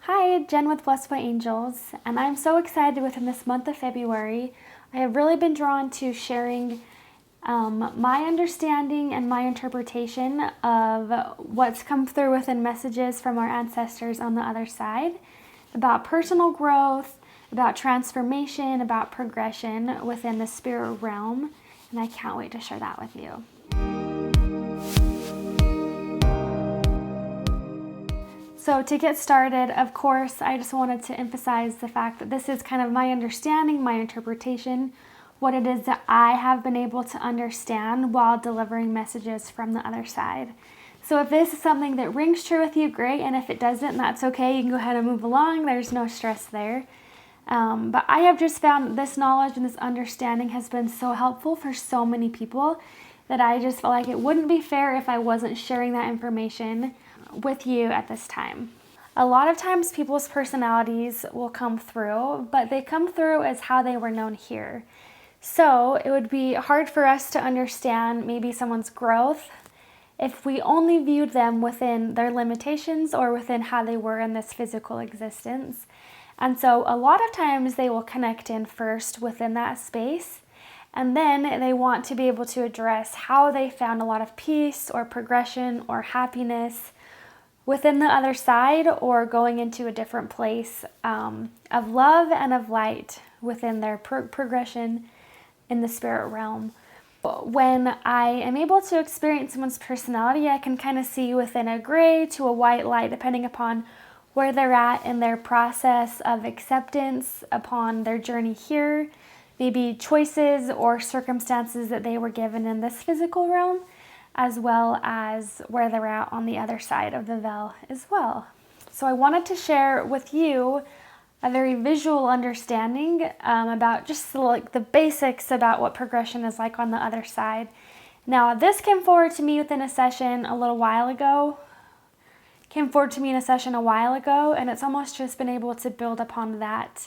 Hi, Jen with Blessed by Angels, and I'm so excited within this month of February. I have really been drawn to sharing my understanding and my interpretation of what's come through within messages from our ancestors on the other side about personal growth, about transformation, about progression within the spirit realm, and I can't wait to share that with you. So to get started, of course, I just wanted to emphasize the fact that this is kind of my understanding, my interpretation, what it is that I have been able to understand while delivering messages from the other side. So if this is something that rings true with you, great, and if it doesn't, that's okay. You can go ahead and move along. There's no stress there. But I have just found that this knowledge and this understanding has been so helpful for so many people that I just felt like it wouldn't be fair if I wasn't sharing that information with you at this time. A lot of times people's personalities will come through, but they come through as how they were known here. So it would be hard for us to understand maybe someone's growth if we only viewed them within their limitations or within how they were in this physical existence. And so a lot of times they will connect in first within that space, and then they want to be able to address how they found a lot of peace or progression or happiness within the other side, or going into a different place of love and of light within their progression in the spirit realm. When I am able to experience someone's personality, I can kind of see within a gray to a white light, depending upon where they're at in their process of acceptance upon their journey here, maybe choices or circumstances that they were given in this physical realm, as well as where they're at on the other side of the veil as well. So I wanted to share with you a very visual understanding about just the basics about what progression is like on the other side. Now, this came forward to me within a session a while ago, and it's almost just been able to build upon that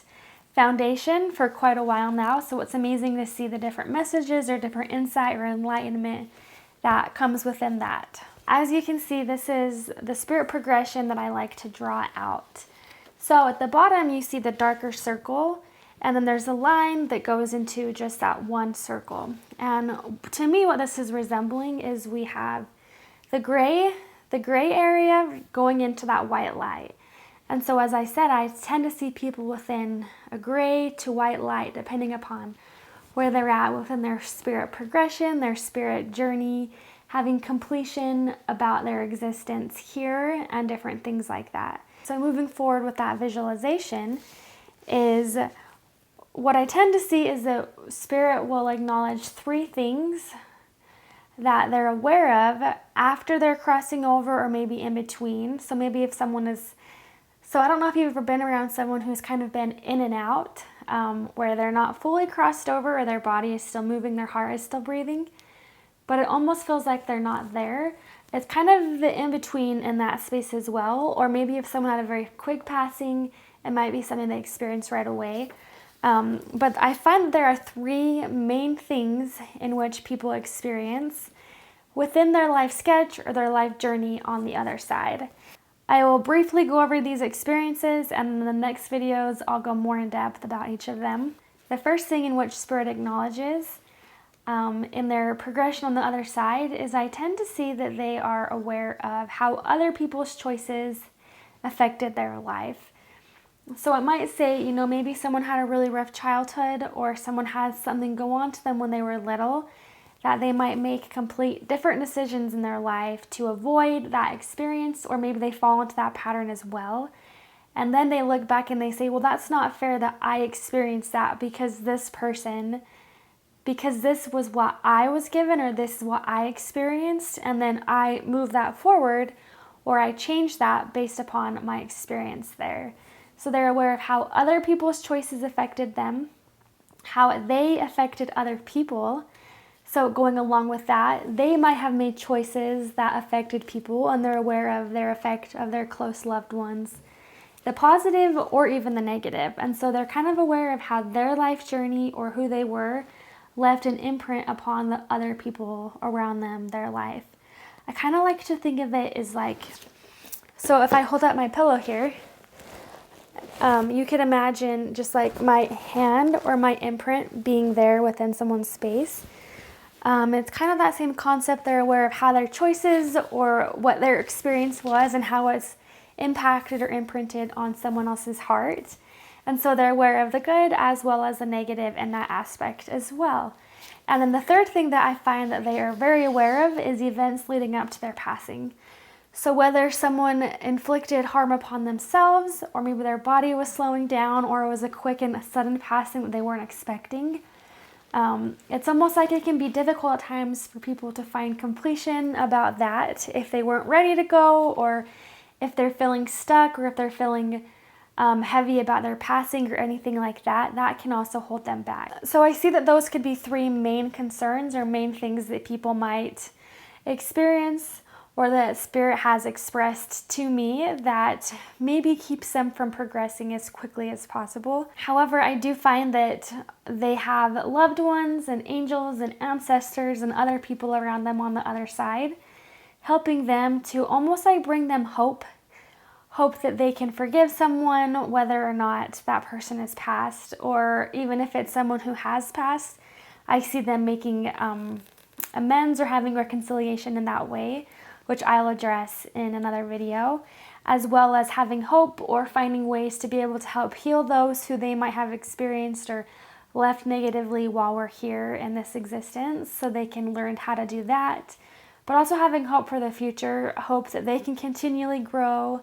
foundation for quite a while now. So it's amazing to see the different messages or different insight or enlightenment that comes within that. As you can see, this is the spirit progression that I like to draw out. So at the bottom, you see the darker circle, and then there's a line that goes into just that one circle. And to me, what this is resembling is we have the gray area going into that white light. And so as I said, I tend to see people within a gray to white light, depending upon where they're at within their spirit progression, their spirit journey, having completion about their existence here, and different things like that. So moving forward with that visualization is what I tend to see is that spirit will acknowledge three things that they're aware of after they're crossing over, or maybe in between. So maybe if someone is, so I don't know if you've ever been around someone who's kind of been in and out, where they're not fully crossed over, or their body is still moving, their heart is still breathing, but it almost feels like they're not there. It's kind of the in-between in that space as well. Or maybe if someone had a very quick passing, it might be something they experience right away. But I find that there are three main things in which people experience within their life sketch or their life journey on the other side. I will briefly go over these experiences, and in the next videos, I'll go more in depth about each of them. The first thing in which Spirit acknowledges in their progression on the other side is I tend to see that they are aware of how other people's choices affected their life. So it might say, maybe someone had a really rough childhood, or someone had something go on to them when they were little, that they might make complete different decisions in their life to avoid that experience, or maybe they fall into that pattern as well. And then they look back and they say, well, that's not fair that I experienced that because this was what I was given, or this is what I experienced, and then I move that forward, or I change that based upon my experience there. So they're aware of how other people's choices affected them, how they affected other people. So going along with that, they might have made choices that affected people, and they're aware of their effect of their close loved ones, the positive or even the negative. And so they're kind of aware of how their life journey or who they were left an imprint upon the other people around them, their life. I kind of like to think of it as like, so if I hold up my pillow here, You could imagine just like my hand or my imprint being there within someone's space. It's kind of that same concept. They're aware of how their choices or what their experience was and how it's impacted or imprinted on someone else's heart. And so they're aware of the good as well as the negative in that aspect as well. And then the third thing that I find that they are very aware of is events leading up to their passing. So whether someone inflicted harm upon themselves, or maybe their body was slowing down, or it was a quick and sudden passing that they weren't expecting, it's almost like it can be difficult at times for people to find completion about that if they weren't ready to go, or if they're feeling stuck, or if they're feeling heavy about their passing or anything like that. That can also hold them back. So I see that those could be three main concerns or main things that people might experience or that Spirit has expressed to me that maybe keeps them from progressing as quickly as possible. However, I do find that they have loved ones and angels and ancestors and other people around them on the other side, helping them to almost like bring them hope that they can forgive someone, whether or not that person is passed, or even if it's someone who has passed. I see them making amends or having reconciliation in that way, which I'll address in another video, as well as having hope or finding ways to be able to help heal those who they might have experienced or left negatively while we're here in this existence, so they can learn how to do that. But also having hope for the future, hope that they can continually grow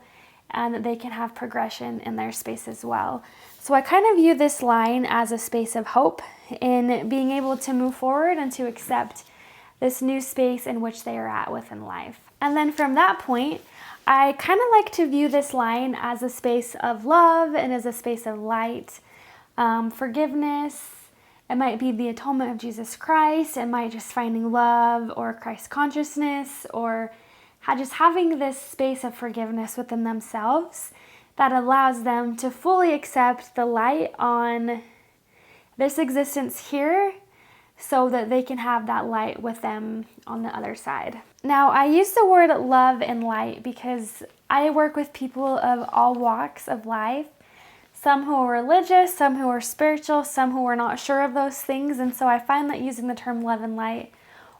and that they can have progression in their space as well. So I kind of view this line as a space of hope in being able to move forward and to accept this new space in which they are at within life. And then from that point, I kind of like to view this line as a space of love and as a space of light, forgiveness. It might be the atonement of Jesus Christ. It might just finding love or Christ consciousness, or just having this space of forgiveness within themselves that allows them to fully accept the light on this existence here, so that they can have that light with them on the other side. Now, I use the word love and light because I work with people of all walks of life, some who are religious, some who are spiritual, some who are not sure of those things. And so I find that using the term love and light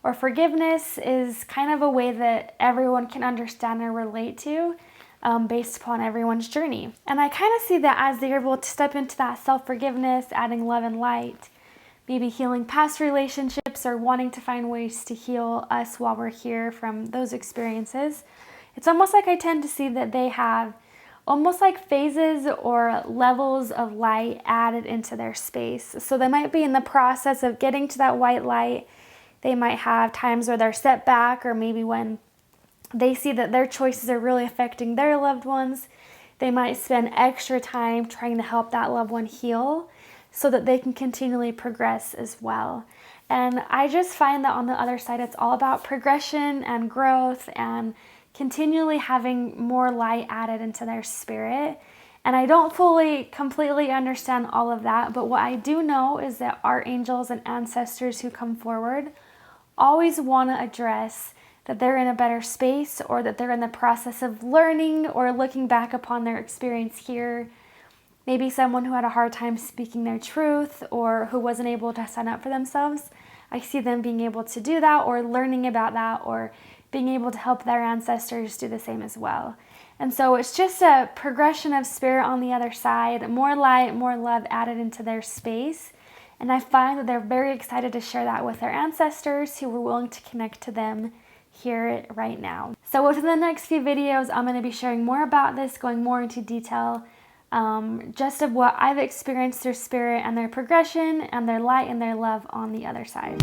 or forgiveness is kind of a way that everyone can understand and relate to, based upon everyone's journey. And I kind of see that as they're able to step into that self-forgiveness, adding love and light, maybe healing past relationships or wanting to find ways to heal us while we're here from those experiences. It's almost like I tend to see that they have almost like phases or levels of light added into their space. So they might be in the process of getting to that white light. They might have times where they're set back, or maybe when they see that their choices are really affecting their loved ones, they might spend extra time trying to help that loved one heal, so that they can continually progress as well. And I just find that on the other side, it's all about progression and growth and continually having more light added into their spirit. And I don't completely understand all of that, but what I do know is that our angels and ancestors who come forward always want to address that they're in a better space, or that they're in the process of learning or looking back upon their experience here. Maybe someone who had a hard time speaking their truth, or who wasn't able to stand up for themselves. I see them being able to do that, or learning about that, or being able to help their ancestors do the same as well. And so it's just a progression of spirit on the other side, more light, more love added into their space. And I find that they're very excited to share that with their ancestors who were willing to connect to them here right now. So within the next few videos, I'm going to be sharing more about this, going more into detail, just of what I've experienced through spirit and their progression and their light and their love on the other side.